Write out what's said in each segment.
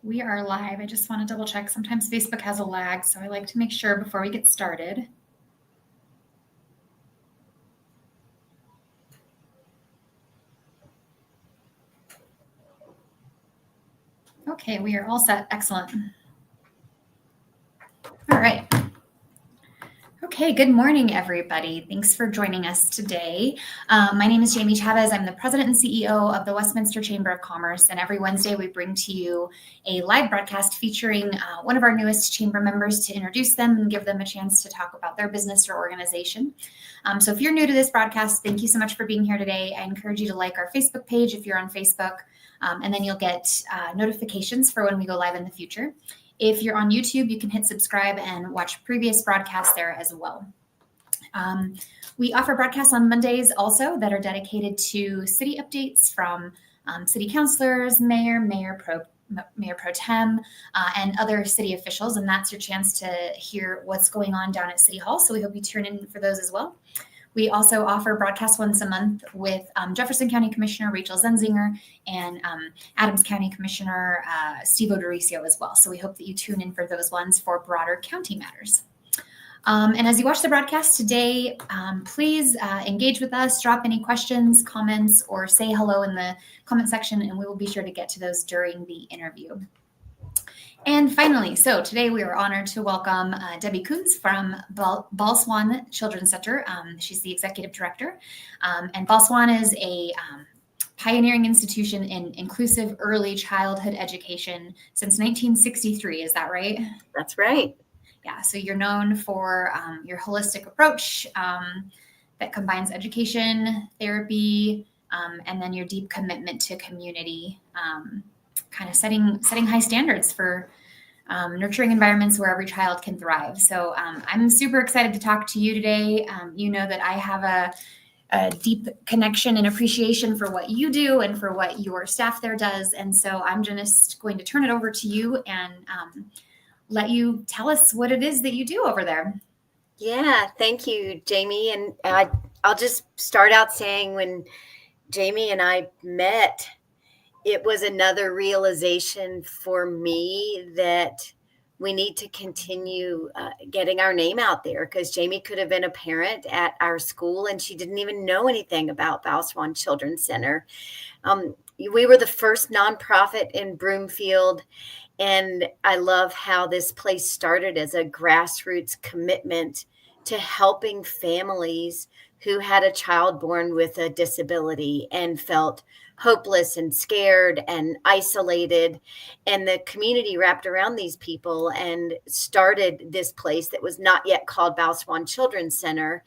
We are live. I just want to double check. Sometimes Facebook has a lag, so I like to make sure before we get started. Okay, we are all set. Excellent. All right. Okay, good morning, everybody. Thanks for joining us today. My name is Jamie Chavez. I'm the president and CEO of the Westminster Chamber of Commerce, and every Wednesday we bring to you a live broadcast featuring one of our newest chamber members to introduce them and give them a chance to talk about their business or organization. So if you're new to this broadcast, thank you so much for being here today. I encourage you to like our Facebook page if you're on Facebook, and then you'll get notifications for when we go live in the future. If you're on YouTube, you can hit subscribe and watch previous broadcasts there as well. We offer broadcasts on Mondays also that are dedicated to city updates from city councilors, mayor pro tem, and other city officials. And that's your chance to hear what's going on down at City Hall. So we hope you tune in for those as well. We also offer broadcasts once a month with Jefferson County Commissioner Rachel Zenzinger and Adams County Commissioner Steve O'Dorisio as well. So we hope that you tune in for those ones for broader county matters. And as you watch the broadcast today, please engage with us, drop any questions, comments, or say hello in the comment section, and we will be sure to get to those during the interview. And finally, so today we are honored to welcome Debbie Coons from Bal Swan Children's Center. She's the executive director. And Bal Swan is a pioneering institution in inclusive early childhood education since 1963. Is that right? That's right. Yeah, so you're known for your holistic approach that combines education, therapy, and then your deep commitment to community, kind of setting high standards for nurturing environments where every child can thrive. So I'm super excited to talk to you today. You know that I have a deep connection and appreciation for what you do and for what your staff there does. And so I'm just going to turn it over to you and let you tell us what it is that you do over there. Yeah, thank you, Jamie. And I'll just start out saying when Jamie and I met, it was another realization for me that we need to continue getting our name out there, because Jamie could have been a parent at our school and she didn't even know anything about Bal Swan Children's Center. We were the first nonprofit in Broomfield, and I love how this place started as a grassroots commitment to helping families who had a child born with a disability and felt hopeless and scared and isolated. And the community wrapped around these people and started this place that was not yet called Bal Swan Children's Center,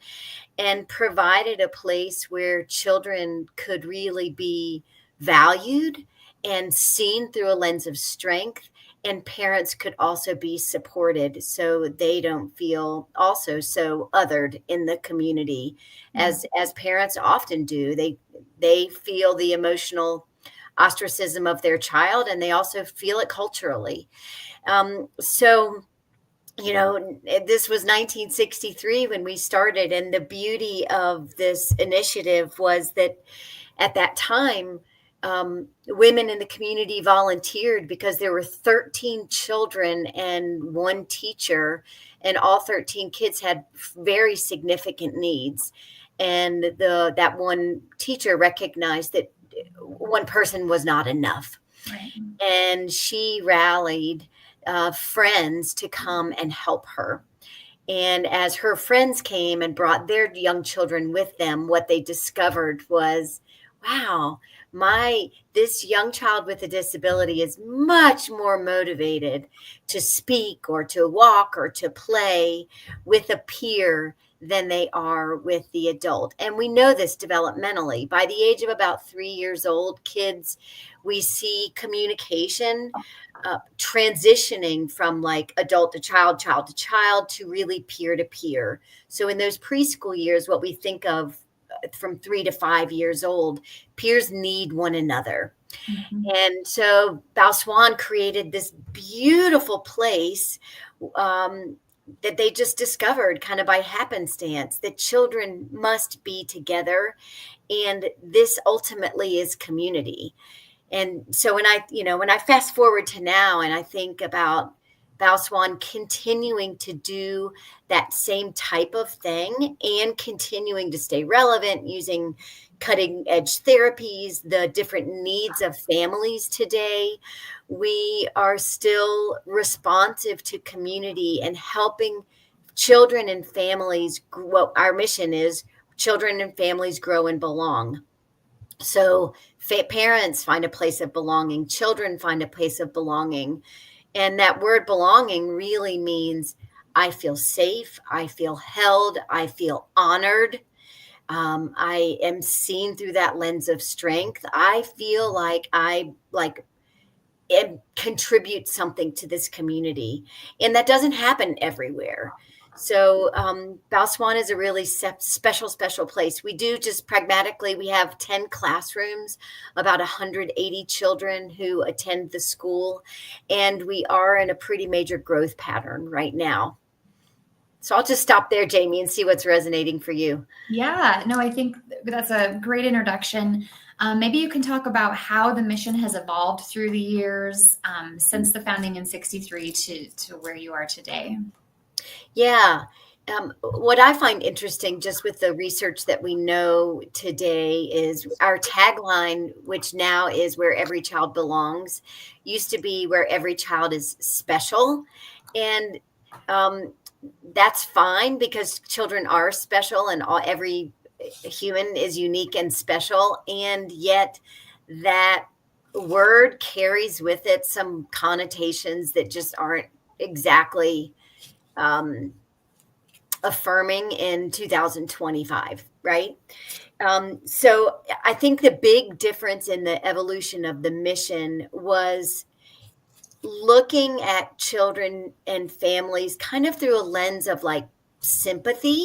and provided a place where children could really be valued and seen through a lens of strength, and parents could also be supported so they don't feel also so othered in the community, as parents often do. They feel the emotional ostracism of their child, and they also feel it culturally. So, you know, this was 1963 when we started, and the beauty of this initiative was that at that time, women in the community volunteered because there were 13 children and one teacher, and all 13 kids had very significant needs. And that one teacher recognized that one person was not enough. Right. And she rallied friends to come and help her. And as her friends came and brought their young children with them, what they discovered was, wow, this young child with a disability is much more motivated to speak or to walk or to play with a peer than they are with the adult. And we know this developmentally. By the age of about 3 years old, kids, we see communication transitioning from like adult to child to child, to really peer to peer. So in those preschool years, what we think of from 3 to 5 years old, peers need one another. Mm-hmm. And so Bal Swan created this beautiful place that they just discovered kind of by happenstance, that children must be together. And this ultimately is community. And so when I fast forward to now and I think about Bal Swan continuing to do that same type of thing and continuing to stay relevant using cutting edge therapies, the different needs of families today, we are still responsive to community and helping children and families. What our mission is, children and families grow and belong. So parents find a place of belonging, children find a place of belonging. And that word belonging really means I feel safe, I feel held, I feel honored. I am seen through that lens of strength. I feel like and contribute something to this community. And that doesn't happen everywhere. So Bal Swan is a really special place. We do just pragmatically, we have 10 classrooms, about 180 children who attend the school, and we are in a pretty major growth pattern right now. So I'll just stop there, Jamie, and see what's resonating for you. Yeah, no, I think that's a great introduction. Maybe you can talk about how the mission has evolved through the years since the founding in '63 to where you are today. Yeah. What I find interesting just with the research that we know today is our tagline, which now is where every child belongs, used to be where every child is special. And that's fine because children are special and every human is unique and special. And yet that word carries with it some connotations that just aren't exactly affirming in 2025, right? So I think the big difference in the evolution of the mission was looking at children and families kind of through a lens of like sympathy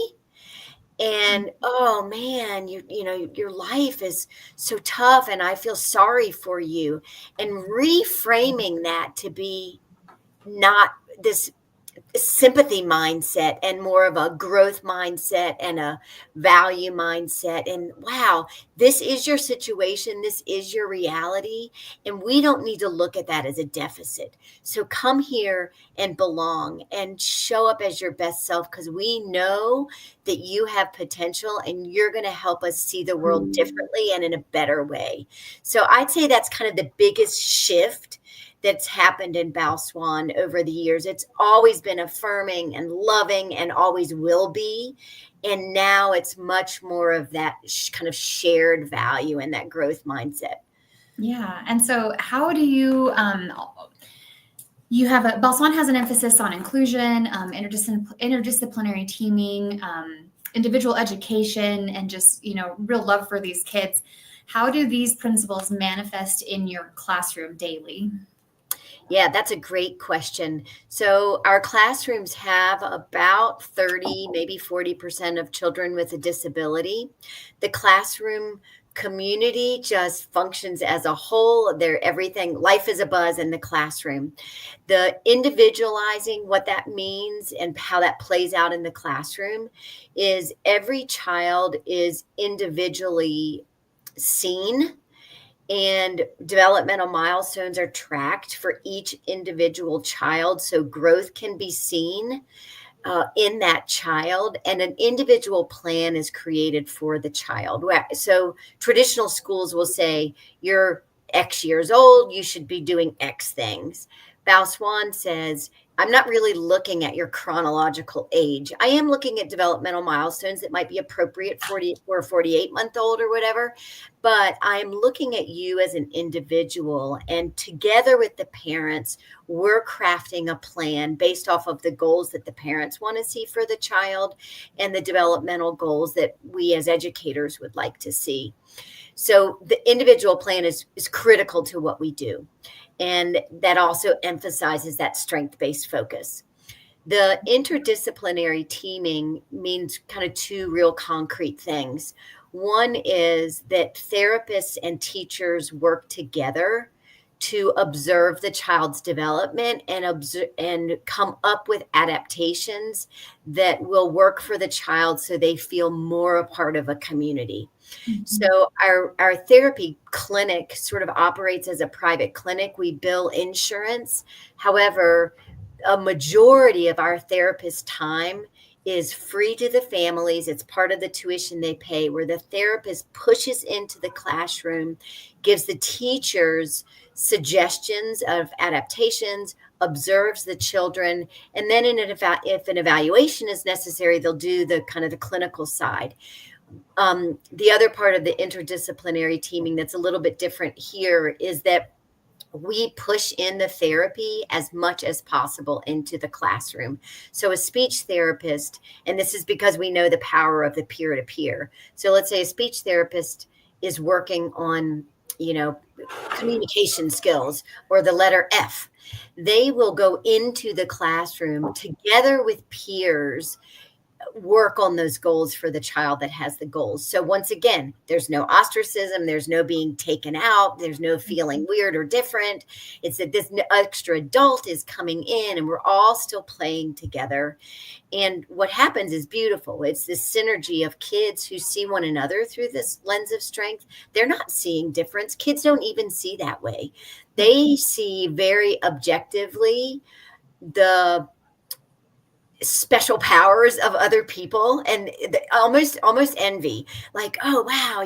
and oh man, your life is so tough and I feel sorry for you, and reframing that to be not this sympathy mindset and more of a growth mindset and a value mindset. And wow, this is your situation, this is your reality, and we don't need to look at that as a deficit. So come here and belong and show up as your best self, because we know that you have potential and you're going to help us see the world differently and in a better way. So I'd say that's kind of the biggest shift that's happened in Bal Swan over the years. It's always been affirming and loving and always will be. And now it's much more of that kind of shared value and that growth mindset. Yeah. And so how do you, Bal Swan has an emphasis on inclusion, interdisciplinary teaming, individual education, and just, real love for these kids. How do these principles manifest in your classroom daily? Yeah, that's a great question. So our classrooms have about 30, maybe 40% of children with a disability. The classroom community just functions as a whole. They're everything. Life is a buzz in the classroom. The individualizing, what that means and how that plays out in the classroom is every child is individually seen, and developmental milestones are tracked for each individual child. So growth can be seen in that child, and an individual plan is created for the child. So traditional schools will say, you're X years old, you should be doing X things. Bal Swan says, I'm not really looking at your chronological age. I am looking at developmental milestones that might be appropriate for a 48-month-old or whatever, but I'm looking at you as an individual. And together with the parents, we're crafting a plan based off of the goals that the parents want to see for the child and the developmental goals that we as educators would like to see. So the individual plan is critical to what we do. And that also emphasizes that strength-based focus. The interdisciplinary teaming means kind of two real concrete things. One is that therapists and teachers work together to observe the child's development and come up with adaptations that will work for the child so they feel more a part of a community. Mm-hmm. So our therapy clinic sort of operates as a private clinic. We bill insurance. However, a majority of our therapist time is free to the families. It's part of the tuition they pay, where the therapist pushes into the classroom, gives the teachers suggestions of adaptations, observes the children, and then if an evaluation is necessary, they'll do the kind of the clinical side. The other part of the interdisciplinary teaming that's a little bit different here is that we push in the therapy as much as possible into the classroom. So a speech therapist, and this is because we know the power of the peer-to-peer. So let's say a speech therapist is working on, communication skills or the letter F. They will go into the classroom together with peers, work on those goals for the child that has the goals. So once again, there's no ostracism, there's no being taken out, there's no feeling weird or different. It's that this extra adult is coming in and we're all still playing together. And what happens is beautiful. It's this synergy of kids who see one another through this lens of strength. They're not seeing difference. Kids don't even see that way. They see very objectively the special powers of other people and almost envy, like, oh wow,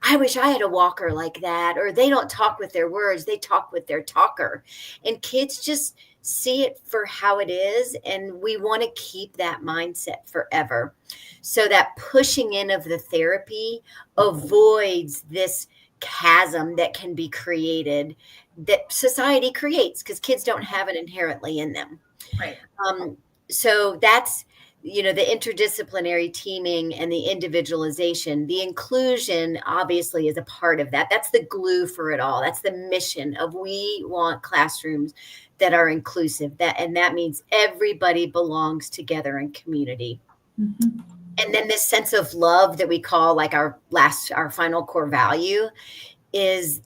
I wish I had a walker like that. Or they don't talk with their words, they talk with their talker. And kids just see it for how it is, and we want to keep that mindset forever. So that pushing in of the therapy avoids this chasm that can be created, that society creates, because kids don't have it inherently in them. Right. So that's, the interdisciplinary teaming and the individualization. The inclusion obviously is a part of that. That's the glue for it all. That's the mission of, we want classrooms that are inclusive, and that means everybody belongs together in community. Mm-hmm. And then this sense of love that we call like our final core value is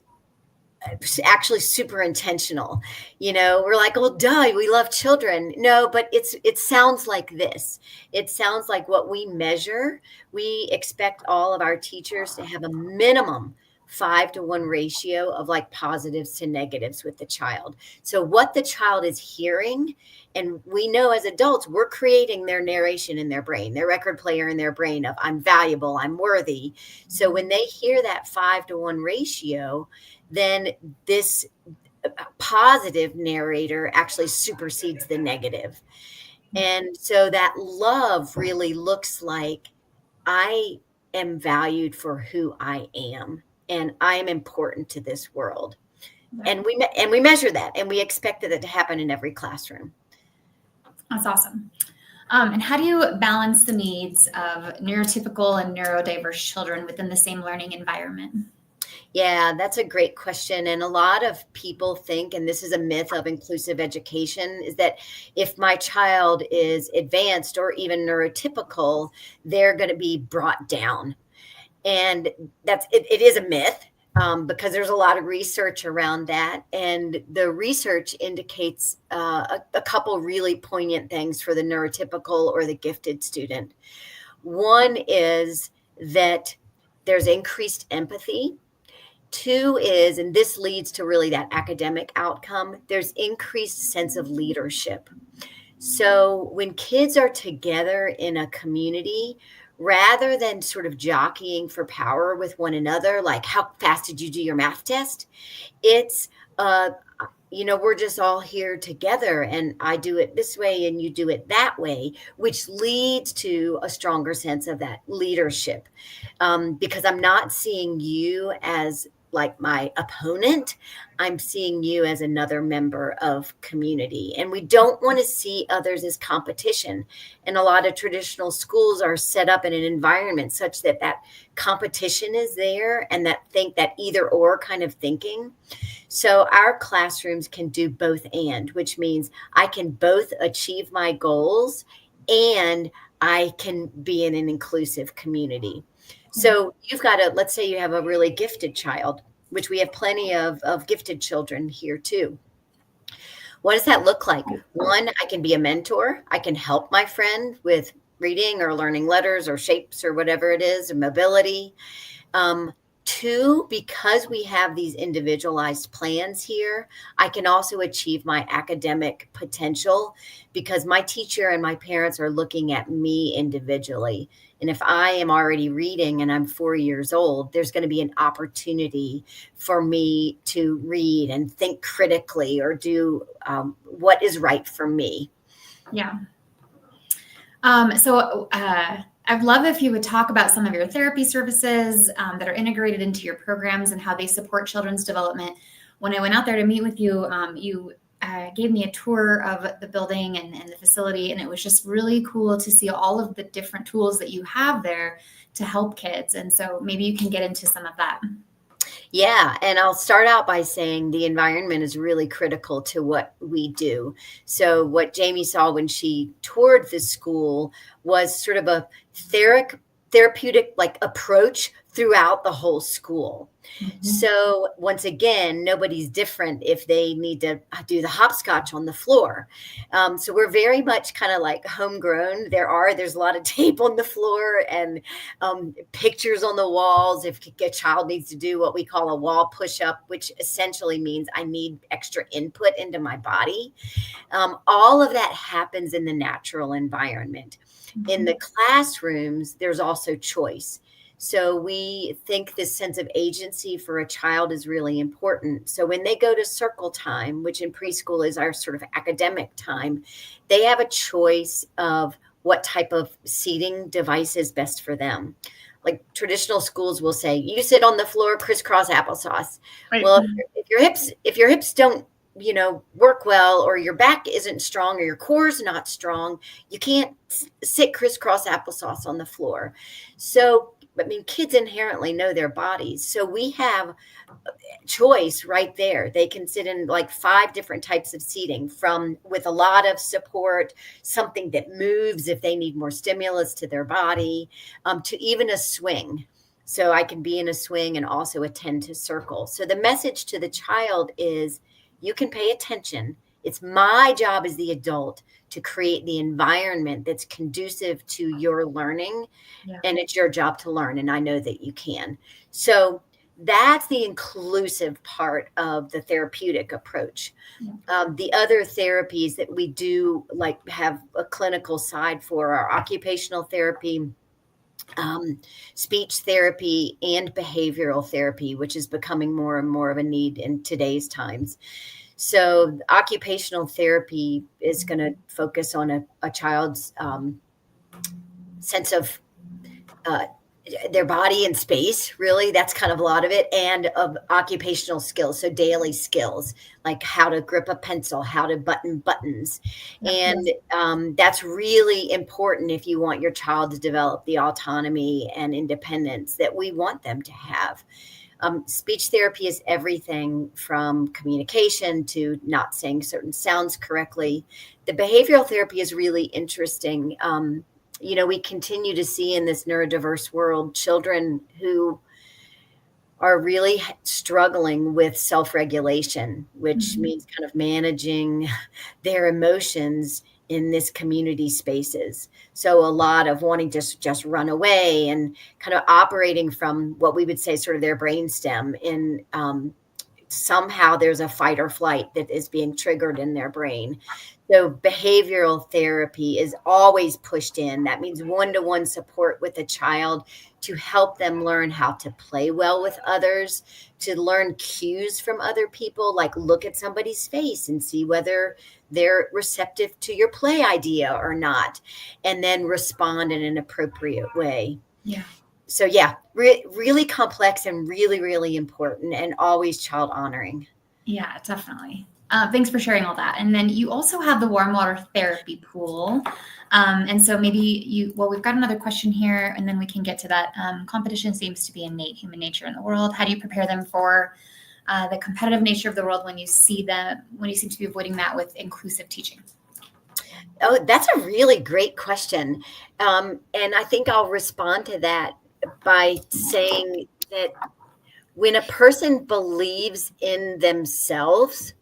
actually super intentional. We're like, oh duh, we love children. No, but it sounds like this. It sounds like what we measure. We expect all of our teachers to have a minimum 5-to-1 ratio of like positives to negatives with the child. So what the child is hearing, and we know as adults, we're creating their narration in their brain, their record player in their brain of, I'm valuable, I'm worthy. So when they hear that 5-to-1 ratio, then this positive narrator actually supersedes the negative. And so that love really looks like, I am valued for who I am, and I am important to this world. Right. And we measure that, and we expect that to happen in every classroom. That's awesome. And how do you balance the needs of neurotypical and neurodiverse children within the same learning environment? Yeah, that's a great question. And a lot of people think, and this is a myth of inclusive education, is that if my child is advanced or even neurotypical, they're going to be brought down. And it is a myth, because there's a lot of research around that. And the research indicates a couple really poignant things for the neurotypical or the gifted student. One is that there's increased empathy. Two is, and this leads to really that academic outcome, there's increased sense of leadership. So when kids are together in a community, rather than sort of jockeying for power with one another, like, how fast did you do your math test? It's, we're just all here together, and I do it this way and you do it that way, which leads to a stronger sense of that leadership, because I'm not seeing you as like my opponent. I'm seeing you as another member of community. And we don't want to see others as competition. And a lot of traditional schools are set up in an environment such that that competition is there, and that either or kind of thinking. So our classrooms can do both and, which means I can both achieve my goals and I can be in an inclusive community. So you've got let's say you have a really gifted child. which we have plenty of gifted children here too. What does that look like? One, I can be a mentor. I can help my friend with reading or learning letters or shapes or whatever it is, or mobility. Two, because we have these individualized plans here, I can also achieve my academic potential because my teacher and my parents are looking at me individually. And if I am already reading and I'm 4 years old, there's going to be an opportunity for me to read and think critically or do what is right for me. Yeah. I'd love if you would talk about some of your therapy services that are integrated into your programs and how they support children's development. When I went out there to meet with you, you gave me a tour of the building and the facility, and it was just really cool to see all of the different tools that you have there to help kids. And so maybe you can get into some of that. Yeah, and I'll start out by saying the environment is really critical to what we do. So what Jamie saw when she toured the school was sort of a therapeutic like approach throughout the whole school. Mm-hmm. So once again, nobody's different if they need to do the hopscotch on the floor. So we're very much kind of like homegrown. There's a lot of tape on the floor and pictures on the walls. If a child needs to do what we call a wall push-up, which essentially means I need extra input into my body. All of that happens in the natural environment. Mm-hmm. In the classrooms, there's also choice. So we think this sense of agency for a child is really important. So when they go to circle time, which in preschool is our sort of academic time, they have a choice of what type of seating device is best for them. Like traditional schools will say, you sit on the floor, crisscross applesauce. Right. Well, if your hips don't, work well, or your back isn't strong, or your core is not strong, you can't sit crisscross applesauce on the floor. So kids inherently know their bodies. So we have choice right there. They can sit in like 5 different types of seating, from with a lot of support, something that moves if they need more stimulus to their body, to even a swing. So I can be in a swing and also attend to circle. So the message to the child is, you can pay attention. It's my job as the adult to create the environment that's conducive to your learning. Yeah. And it's your job to learn. And I know that you can. So that's the inclusive part of the therapeutic approach. Yeah. The other therapies that we do have a clinical side for are occupational therapy, speech therapy, and behavioral therapy, which is becoming more and more of a need in today's times. So occupational therapy is going to focus on a child's sense of their body and space, really. That's kind of a lot of it, and of occupational skills. So daily skills, like how to grip a pencil, how to button buttons. And that's really important if you want your child to develop the autonomy and independence that we want them to have. Speech therapy is everything from communication to not saying certain sounds correctly. The behavioral therapy is really interesting. We continue to see in this neurodiverse world children who are really struggling with self-regulation, which means kind of managing their emotions in this community spaces. So a lot of wanting to just run away and kind of operating from what we would say sort of their brainstem in somehow there's a fight or flight that is being triggered in their brain. So behavioral therapy is always pushed in. That means one-to-one support with a child to help them learn how to play well with others, to learn cues from other people, like look at somebody's face and see whether they're receptive to your play idea or not, and then respond in an appropriate way. Yeah. So really complex and really, really important, and always child honoring. Yeah, definitely. Thanks for sharing all that. And then you also have the warm water therapy pool. And so maybe we've got another question here, and then we can get to that. Competition seems to be innate human nature in the world. How do you prepare them for the competitive nature of the world when you seem to be avoiding that with inclusive teaching? Oh, that's a really great question. And I think I'll respond to that by saying that when a person believes in themselves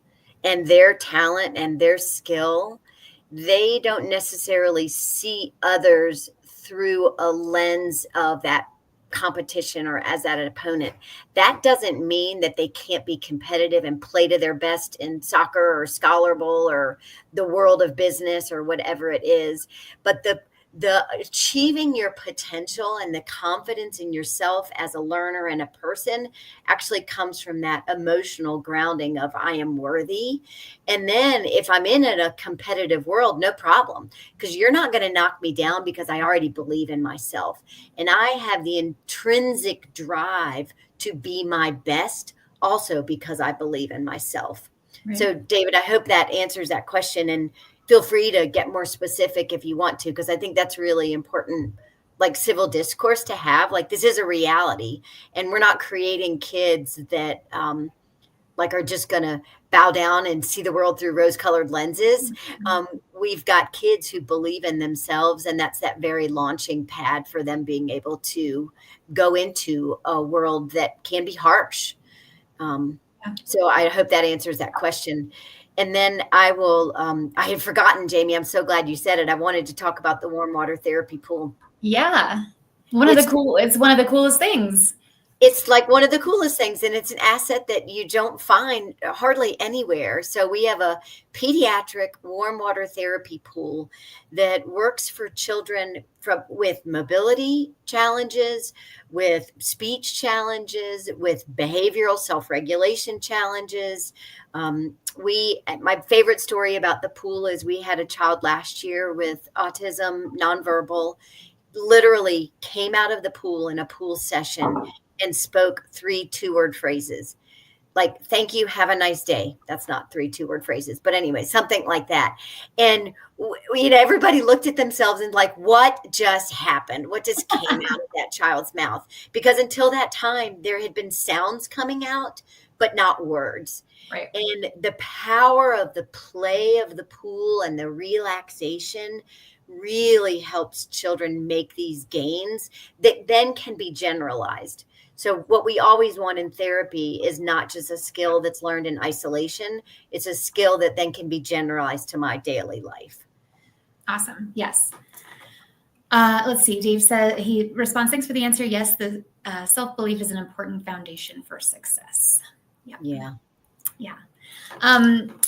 and their talent and their skill, they don't necessarily see others through a lens of that competition or as that an opponent. That doesn't mean that they can't be competitive and play to their best in soccer or scholar bowl or the world of business or whatever it is. But the achieving your potential and the confidence in yourself as a learner and a person actually comes from that emotional grounding of I am worthy. And then if I'm in a competitive world, no problem, because you're not going to knock me down because I already believe in myself. And I have the intrinsic drive to be my best also because I believe in myself. Right. So, David, I hope that answers that question. And feel free to get more specific if you want to, because I think that's really important, like civil discourse to have. Like, this is a reality, and we're not creating kids that like are just going to bow down and see the world through rose-colored lenses. We've got kids who believe in themselves, and that's that very launching pad for them being able to go into a world that can be harsh. So I hope that answers that question. And then I will, I had forgotten, Jamie, I'm so glad you said it. I wanted to talk about the warm water therapy pool. Yeah. It's one of the coolest things. It's like one of the coolest things, and it's an asset that you don't find hardly anywhere. So we have a pediatric warm water therapy pool that works for children with mobility challenges, with speech challenges, with behavioral self-regulation challenges. My favorite story about the pool is we had a child last year with autism, nonverbal, literally came out of the pool in a pool session and spoke 3 2-word phrases like, thank you, have a nice day. That's not 3 2-word phrases, but anyway, something like that. And everybody looked at themselves and like, what just happened? What just came out of that child's mouth? Because until that time, there had been sounds coming out, but not words. Right. And the power of the play of the pool and the relaxation really helps children make these gains that then can be generalized. So what we always want in therapy is not just a skill that's learned in isolation. It's a skill that then can be generalized to my daily life. Awesome. Yes. Let's see. Dave said, he responds, thanks for the answer. Yes, the self-belief is an important foundation for success. Yep. Yeah. Yeah.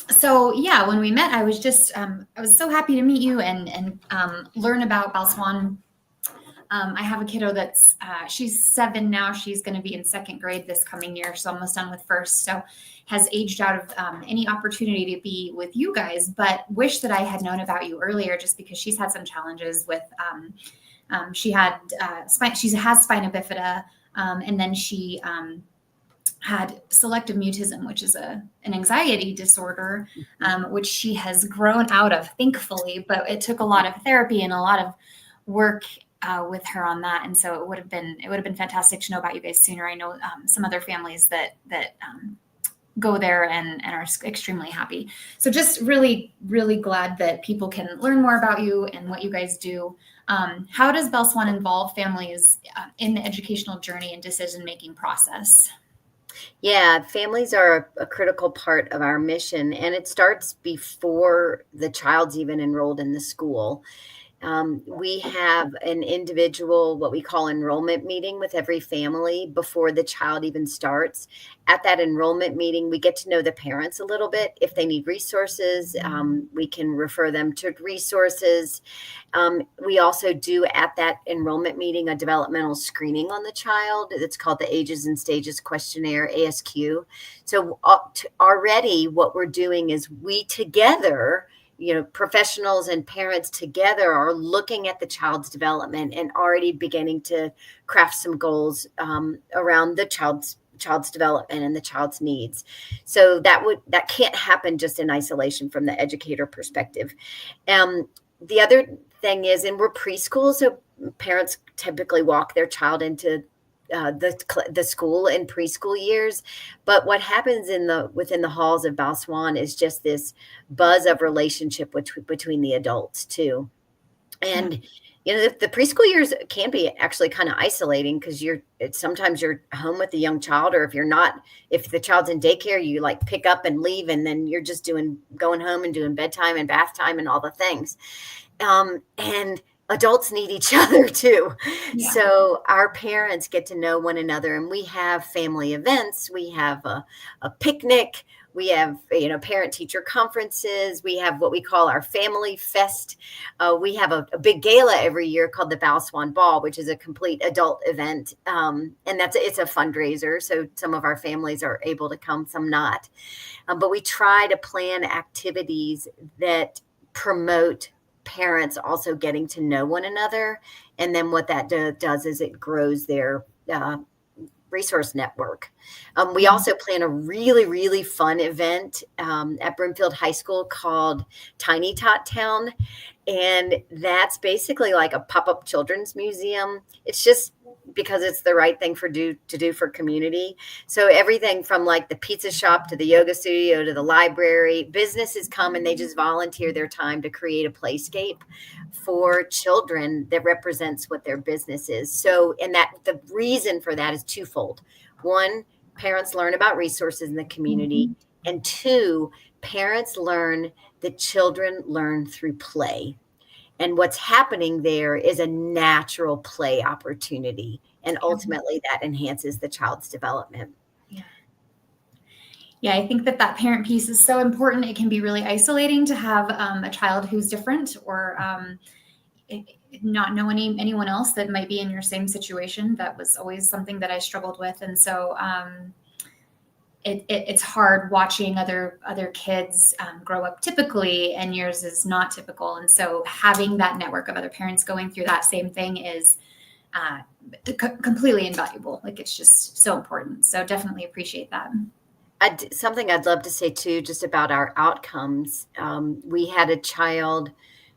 So yeah, when we met, I was just, I was so happy to meet you and learn about Bal Swan. I have a kiddo that's, she's 7 now. She's going to be in 2nd grade this coming year. So almost done with 1st. So has aged out of any opportunity to be with you guys, but wish that I had known about you earlier just because she's had some challenges with, she has spina bifida. And then she, had selective mutism, which is an anxiety disorder, which she has grown out of, thankfully, but it took a lot of therapy and a lot of work with her on that. And so it would have been fantastic to know about you guys sooner. I know some other families that go there and are extremely happy. So just really, really glad that people can learn more about you and what you guys do. How does Bal Swan involve families in the educational journey and decision-making process? Yeah, families are a critical part of our mission, and it starts before the child's even enrolled in the school. We have an individual, what we call enrollment meeting with every family before the child even starts. At that enrollment meeting, we get to know the parents a little bit. If they need resources, we can refer them to resources. We also do at that enrollment meeting a developmental screening on the child. It's called the Ages and Stages Questionnaire, ASQ. So already what we're doing is we together, professionals and parents together are looking at the child's development and already beginning to craft some goals around the child's development and the child's needs. So that can't happen just in isolation from the educator perspective. The other thing is, and we're preschool, so parents typically walk their child into the school in preschool years. But what happens within the halls of Bal Swan is just this buzz of relationship between the adults too. And the preschool years can be actually kind of isolating because sometimes you're home with a young child, or if the child's in daycare, you like pick up and leave, and then you're just going home and doing bedtime and bath time and all the things. And adults need each other too. Yeah. So our parents get to know one another, and we have family events. We have a picnic. We have, parent teacher conferences. We have what we call our family fest. We have a big gala every year called the Bal Swan Ball, which is a complete adult event. And it's a fundraiser. So some of our families are able to come, some not. But we try to plan activities that promote parents also getting to know one another. And then what that does is it grows their resource network. We also plan a really, really fun event at Brimfield High School called Tiny Tot Town. And that's basically like a pop-up children's museum. It's just because it's the right thing to do for community. So everything from like the pizza shop to the yoga studio to the library, businesses come and they just volunteer their time to create a playscape for children that represents what their business is. So, and that the reason for that is twofold. One, parents learn about resources in the community. And two, parents learn that children learn through play. And what's happening there is a natural play opportunity. And ultimately that enhances the child's development. Yeah, I think that parent piece is so important. It can be really isolating to have a child who's different, or not know anyone else that might be in your same situation. That was always something that I struggled with. And so it's hard watching other kids grow up typically, and yours is not typical. And so having that network of other parents going through that same thing is completely invaluable. Like, it's just so important. So definitely appreciate that. Something I'd love to say too, just about our outcomes. We had a child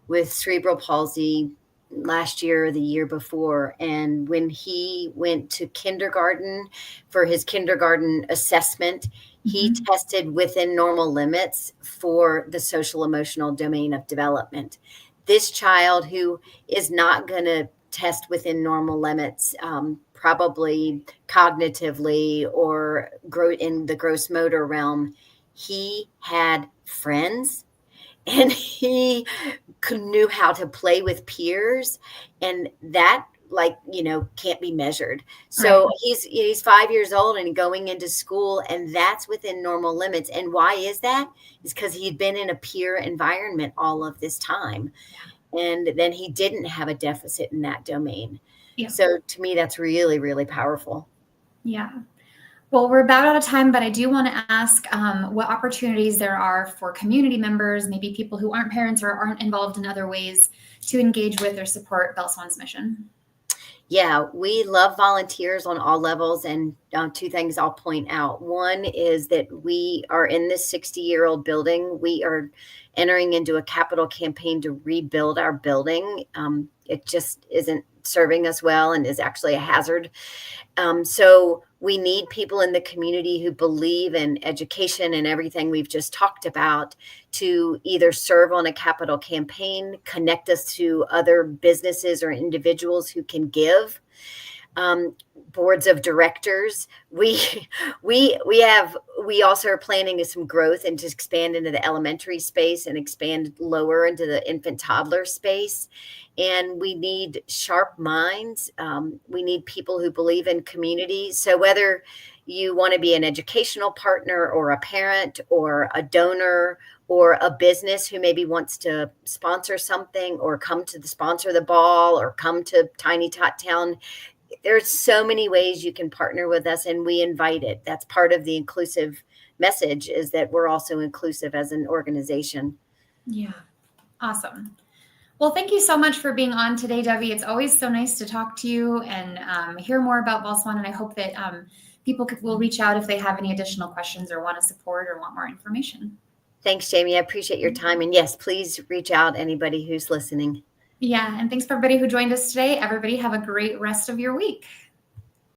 with cerebral palsy last year or the year before. And when he went to kindergarten for his kindergarten assessment, he tested within normal limits for the social emotional domain of development. This child, who is not going to test within normal limits, probably cognitively or grow in the gross motor realm, he had friends. And he knew how to play with peers, and that, can't be measured. So he's 5 years old and going into school, and that's within normal limits. And why is that? Is because he'd been in a peer environment all of this time. And then he didn't have a deficit in that domain. Yeah. So to me, that's really, really powerful. Yeah. Well, we're about out of time, but I do want to ask what opportunities there are for community members, maybe people who aren't parents or aren't involved in other ways, to engage with or support Bal Swan's mission. Yeah, we love volunteers on all levels. And two things I'll point out. One is that we are in this 60-year-old building. We are entering into a capital campaign to rebuild our building. It just isn't serving us well and is actually a hazard. So we need people in the community who believe in education and everything we've just talked about to either serve on a capital campaign, connect us to other businesses or individuals who can give. Boards of directors. We also are planning some growth and to expand into the elementary space and expand lower into the infant toddler space. And we need sharp minds. We need people who believe in community. So whether you want to be an educational partner or a parent or a donor or a business who maybe wants to sponsor something or come to sponsor the ball or come to Tiny Tot Town, there's so many ways you can partner with us, and we invite it. That's part of the inclusive message, is that we're also inclusive as an organization. Yeah. Awesome. Well, thank you so much for being on today, Debbie. It's always so nice to talk to you and hear more about Bal Swan. And I hope that people will reach out if they have any additional questions or want to support or want more information. Thanks, Jamie. I appreciate your time. And yes, please reach out, anybody who's listening. Yeah. And thanks for everybody who joined us today. Everybody have a great rest of your week.